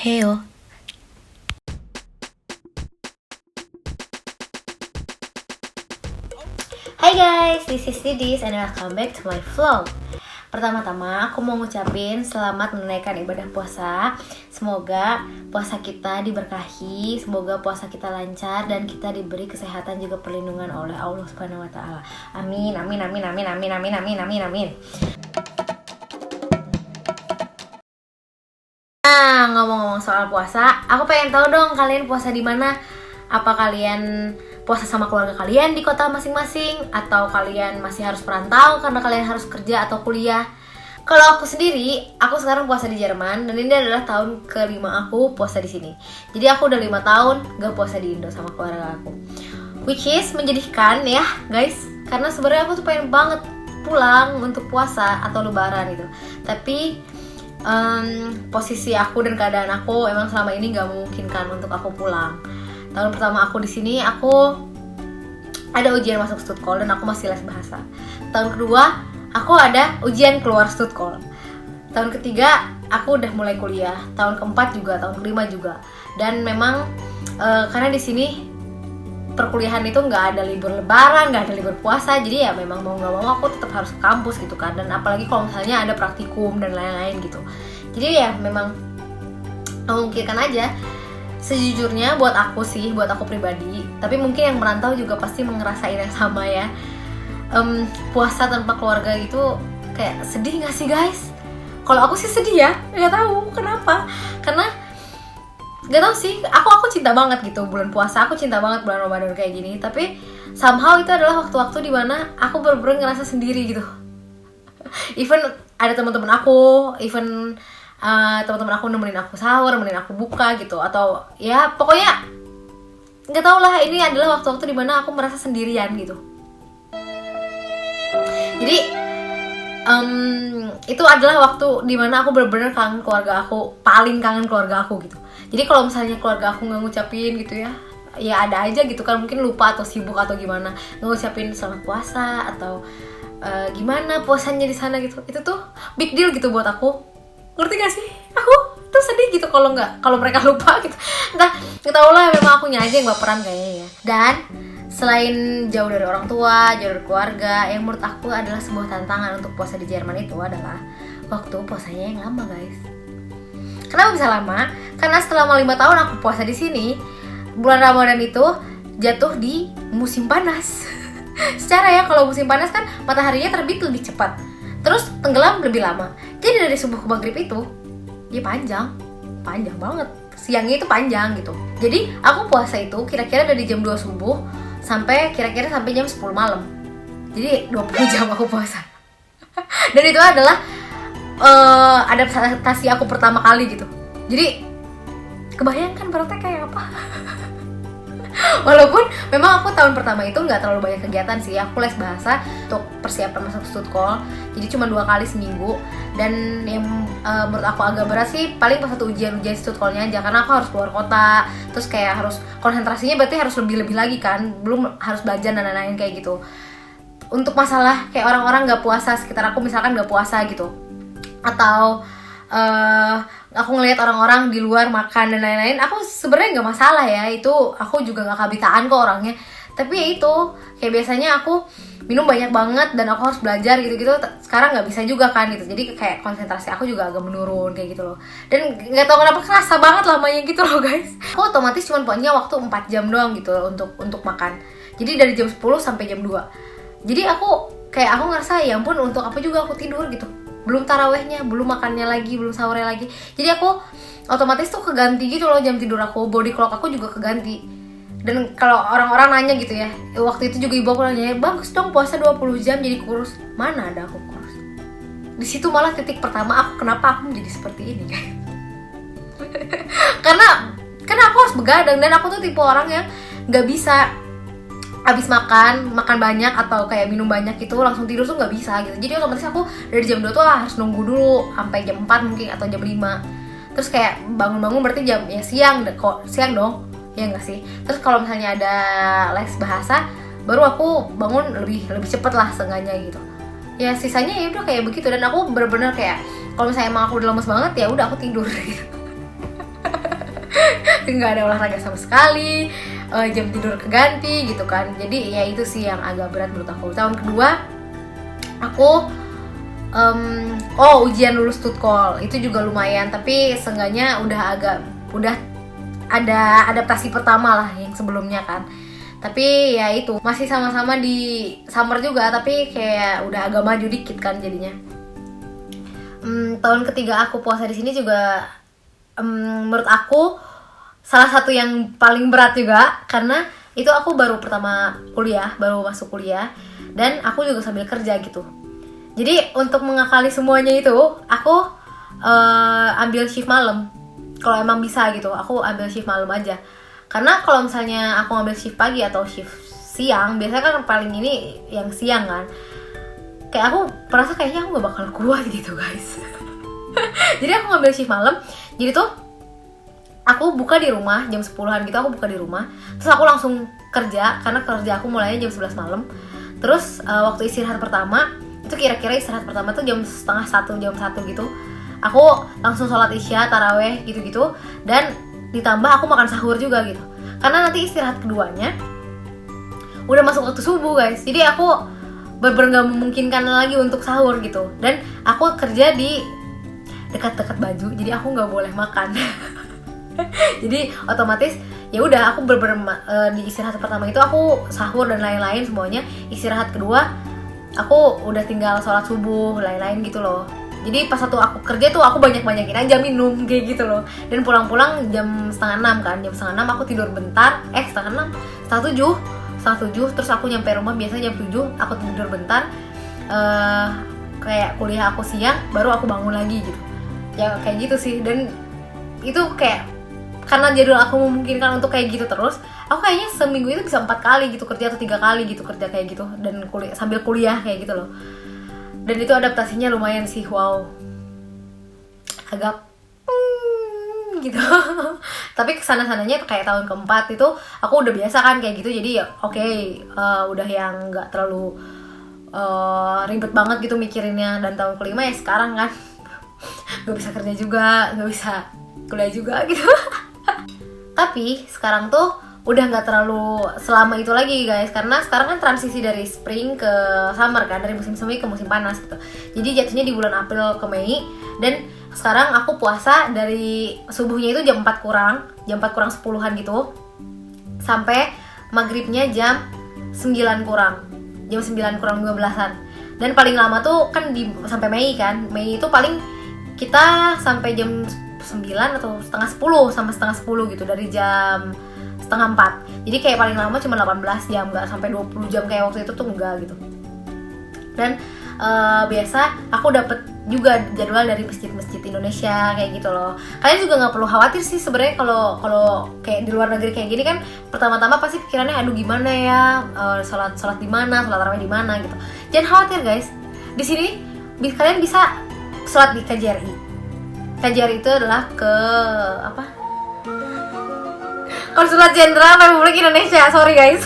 해요. Hai guys, this is Didis and welcome back to my vlog. Pertama-tama aku mau ngucapin selamat menunaikan ibadah puasa. Semoga puasa kita diberkahi, semoga puasa kita lancar dan kita diberi kesehatan juga perlindungan oleh Allah Subhanahu wa taala. Amin amin amin amin amin amin amin amin amin. Nah, ngomong-ngomong soal puasa, aku pengen tahu dong kalian puasa di mana? Apa kalian puasa sama keluarga kalian di kota masing-masing? Atau kalian masih harus perantau karena kalian harus kerja atau kuliah? Kalau aku sendiri, aku sekarang puasa di Jerman dan ini adalah tahun kelima aku puasa di sini. Jadi aku udah 5 tahun gak puasa di Indo sama keluarga aku. Which is menjadikan ya guys, karena sebenarnya aku tuh pengen banget pulang untuk puasa atau lebaran gitu. Tapi posisi aku dan keadaan aku emang selama ini gak memungkinkan untuk aku pulang. Tahun pertama aku di sini aku ada ujian masuk Stutkol dan aku masih les bahasa. Tahun kedua aku ada ujian keluar Stutkol. Tahun ketiga aku udah mulai kuliah. Tahun keempat juga, tahun kelima juga. Dan memang karena di sini perkuliahan itu nggak ada libur lebaran, nggak ada libur puasa, jadi ya memang mau nggak mau aku tetap harus ke kampus gitu kan. Dan apalagi kalau misalnya ada praktikum dan lain-lain gitu, jadi ya memang memungkinkan aja. Sejujurnya buat aku pribadi, tapi mungkin yang merantau juga pasti ngerasain yang sama ya. Puasa tanpa keluarga gitu kayak sedih nggak sih guys? Kalau aku sih sedih ya, nggak tahu kenapa, karena gak tau sih, aku cinta banget gitu bulan puasa, aku cinta banget bulan Ramadan kayak gini. Tapi somehow itu adalah waktu-waktu dimana aku bener-bener ngerasa sendiri gitu. Even ada teman-teman aku, teman-teman aku nemenin aku sahur, nemenin aku buka gitu, atau ya pokoknya gak tau lah, ini adalah waktu-waktu dimana aku merasa sendirian gitu. Jadi itu adalah waktu dimana aku bener-bener kangen keluarga aku, paling kangen keluarga aku gitu. Jadi kalau misalnya keluarga aku nggak ngucapin gitu ya ada aja gitu kan, mungkin lupa atau sibuk atau gimana, nggak ngucapin selamat puasa atau gimana puasanya di sana gitu. Itu tuh big deal gitu buat aku, ngerti gak sih? Aku tuh sedih gitu kalau mereka lupa gitu. Nggak tau lah, memang akunya aja yang baperan kayaknya ya. Dan selain jauh dari orang tua, jauh dari keluarga, yang menurut aku adalah sebuah tantangan untuk puasa di Jerman itu adalah waktu puasanya yang lama guys. Kenapa bisa lama? Karena selama 5 tahun aku puasa di sini, bulan Ramadan itu jatuh di musim panas. Secara ya, kalau musim panas kan mataharinya terbit lebih cepat, terus tenggelam lebih lama. Jadi dari subuh ke maghrib itu dia panjang banget. Siangnya itu panjang gitu. Jadi aku puasa itu kira-kira dari jam 2 subuh sampai kira-kira sampai jam 10 malam. Jadi 20 jam aku puasa. Dan itu adalah adaptasi aku pertama kali gitu. Jadi kebayangkan beratnya kayak apa. Walaupun memang aku tahun pertama itu nggak terlalu banyak kegiatan sih. Aku les bahasa untuk persiapan masuk Stutkol, jadi cuma 2 kali seminggu. Dan yang menurut aku agak berat sih paling pas satu ujian Stutkolnya aja, karena aku harus keluar kota. Terus kayak harus konsentrasinya berarti harus lebih lagi kan, belum harus belajar dan lain-lain kayak gitu. Untuk masalah kayak orang-orang nggak puasa sekitar aku misalkan nggak puasa gitu, atau aku ngelihat orang-orang di luar makan dan lain-lain, aku sebenarnya nggak masalah ya, itu aku juga nggak kabitaan kok orangnya. Tapi ya itu kayak biasanya aku minum banyak banget dan aku harus belajar gitu-gitu, sekarang nggak bisa juga kan gitu. Jadi kayak konsentrasi aku juga agak menurun kayak gitu loh. Dan nggak tahu kenapa kerasa banget lamanya gitu loh guys. Aku otomatis cuma punya waktu 4 jam doang gitu untuk makan. Jadi dari jam 10 sampai jam 2. Jadi aku ngerasa ya ampun, untuk apa juga aku tidur gitu. Belum tarawehnya, belum makannya lagi, belum sahurnya lagi. Jadi aku otomatis tuh keganti gitu loh jam tidur aku, body clock aku juga keganti. Dan kalau orang-orang nanya gitu ya, waktu itu juga ibu aku nanya, bagus dong puasa 20 jam jadi kurus. Mana ada aku kurus. Di situ malah titik pertama aku kenapa aku menjadi seperti ini guys. karena aku harus begadang, dan aku tuh tipe orang yang nggak bisa abis makan banyak atau kayak minum banyak itu langsung tidur tuh nggak bisa gitu. Jadi otomatis aku dari jam 2 tuh harus nunggu dulu sampai jam 4 mungkin atau jam 5. Terus kayak bangun-bangun berarti jam ya siang dong, ya nggak sih. Terus kalau misalnya ada les bahasa baru aku bangun lebih cepet lah seenggaknya gitu. Ya sisanya ya udah kayak begitu. Dan aku bener-bener kayak kalau misalnya emang aku udah lemes banget ya udah aku tidur gitu. nggak ada olahraga sama sekali, jam tidur keganti gitu kan. Jadi ya itu sih yang agak berat menurut aku. Tahun kedua aku ujian lulus tutkol itu juga lumayan, tapi seenggaknya udah ada adaptasi pertama lah yang sebelumnya kan. Tapi ya itu masih sama-sama di summer juga, tapi kayak udah agak maju dikit kan jadinya. Tahun ketiga aku puasa di sini juga menurut aku salah satu yang paling berat juga, karena itu aku baru masuk kuliah dan aku juga sambil kerja gitu. Jadi untuk mengakali semuanya itu aku ambil shift malam. Kalau emang bisa gitu, aku ambil shift malam aja. Karena kalau misalnya aku ambil shift pagi atau shift siang, biasanya kan paling ini yang siang kan. Kayak aku merasa kayaknya aku gak bakal kuat gitu guys. Jadi aku ngambil shift malam. Jadi tuh aku buka di rumah jam 10-an gitu, aku buka di rumah. Terus aku langsung kerja, karena kerja aku mulainya jam 11 malam. Terus waktu istirahat pertama, itu kira-kira istirahat pertama tuh jam setengah 1, jam 1 gitu. Aku langsung sholat isya, taraweh gitu-gitu. Dan ditambah aku makan sahur juga gitu. Karena nanti istirahat keduanya udah masuk waktu subuh guys. Jadi aku bener-bener gak memungkinkan lagi untuk sahur gitu. Dan aku kerja di dekat-dekat baju, jadi aku nggak boleh makan. Jadi otomatis ya udah aku di istirahat pertama itu aku sahur dan lain-lain semuanya. Istirahat kedua aku udah tinggal sholat subuh lain-lain gitu loh. Jadi pas waktu aku kerja tuh aku banyakin aja minum kayak gitu loh. Dan pulang-pulang jam 5:30 kan, jam 5:30 aku tidur bentar. Setengah 7 terus aku nyampe rumah biasanya jam 7 aku tidur bentar. Kayak kuliah aku siang baru aku bangun lagi gitu. Ya kayak gitu sih. Dan itu kayak karena jadwal aku memungkinkan untuk kayak gitu terus, aku kayaknya seminggu itu bisa 4 kali gitu kerja atau 3 kali gitu kerja kayak gitu, dan sambil kuliah kayak gitu loh. Dan itu adaptasinya lumayan sih, wow, agak gitu. Tapi kesana-sananya kayak tahun keempat itu aku udah biasa kan kayak gitu, jadi ya oke, udah yang nggak terlalu ribet banget gitu mikirinnya. Dan tahun kelima ya sekarang kan gak bisa kerja juga, gak bisa kuliah juga gitu. Tapi sekarang tuh udah gak terlalu selama itu lagi guys, karena sekarang kan transisi dari spring ke summer kan, dari musim semi ke musim panas gitu. Jadi jatuhnya di bulan April ke Mei. Dan sekarang aku puasa dari subuhnya itu jam 4 kurang 10-an gitu, sampai maghribnya jam 9 kurang 12-an. Dan paling lama tuh kan sampai Mei kan. Mei itu paling kita sampai jam 9 atau setengah 10 gitu, dari jam setengah 4. Jadi kayak paling lama cuma 18 jam, gak sampai 20 jam kayak waktu itu tuh, enggak gitu. Dan biasa aku dapet juga jadwal dari masjid-masjid Indonesia kayak gitu loh. Kalian juga nggak perlu khawatir sih sebenarnya kalau kayak di luar negeri kayak gini kan, pertama-tama pasti pikirannya aduh gimana ya, sholat di mana, sholat tarawih di mana gitu. Jangan khawatir guys, di sini kalian bisa sholat di KJRI. KJRI itu adalah Konsulat Jenderal Republik Indonesia, sorry guys.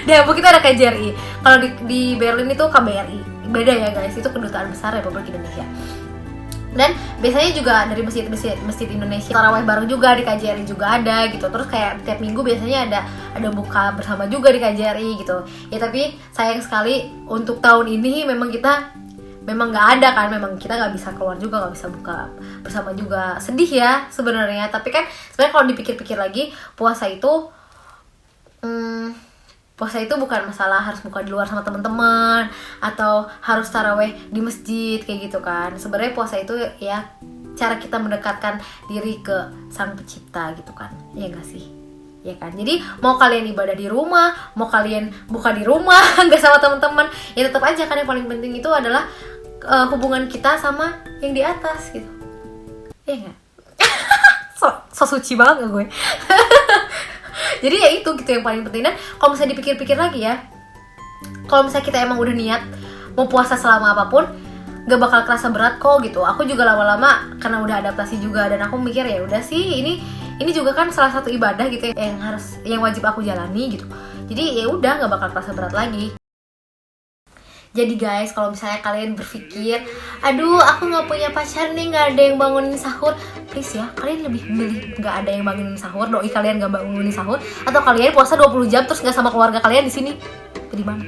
Di Hamburg kita ada KJRI. Kalau di Berlin itu KBRI. Beda ya guys, itu Kedutaan Besar Republik Indonesia. Dan biasanya juga dari masjid Indonesia tarawih bareng juga di KJRI juga ada gitu. Terus kayak tiap minggu biasanya ada buka bersama juga di KJRI gitu. Ya tapi sayang sekali untuk tahun ini memang nggak ada kan, memang kita nggak bisa keluar juga, nggak bisa buka bersama juga. Sedih ya sebenarnya, tapi kan sebenarnya kalau dipikir-pikir lagi, puasa itu bukan masalah harus buka di luar sama teman-teman atau harus taraweh di masjid kayak gitu kan. Sebenarnya puasa itu ya cara kita mendekatkan diri ke Sang Pencipta gitu kan, ya nggak sih? Ya kan, jadi mau kalian ibadah di rumah, mau kalian buka di rumah nggak sama teman-teman, ya tetap aja kan yang paling penting itu adalah hubungan kita sama yang di atas gitu, ya nggak? so suci banget gue. Jadi ya itu gitu yang paling penting. Dan kalau misalnya dipikir-pikir lagi ya, kalau misalnya kita emang udah niat mau puasa selama apapun, gak bakal kerasa berat kok gitu. Aku juga lama-lama karena udah adaptasi juga, dan aku mikir ya udah sih ini juga kan salah satu ibadah gitu ya, yang wajib aku jalani gitu. Jadi ya udah gak bakal kerasa berat lagi. Jadi guys, kalau misalnya kalian berpikir Aduh, aku nggak punya pacar nih, nggak ada yang bangunin sahur. Please ya, kalian lebih milih nggak ada yang bangunin sahur, doi kalian nggak bangunin sahur, atau kalian puasa 20 jam terus nggak sama keluarga kalian di sini? Di mana?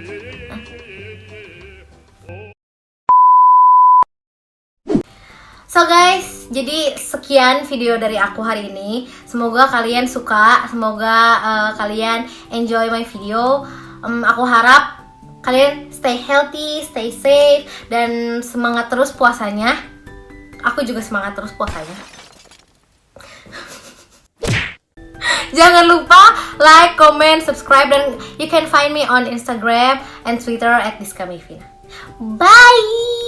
So guys, jadi sekian video dari aku hari ini. Semoga kalian suka, semoga kalian enjoy my video. Aku harap kalian stay healthy, stay safe, dan semangat terus puasanya. Aku juga semangat terus puasanya. Jangan lupa like, comment, subscribe, dan you can find me on Instagram and Twitter @diskamivina. Bye!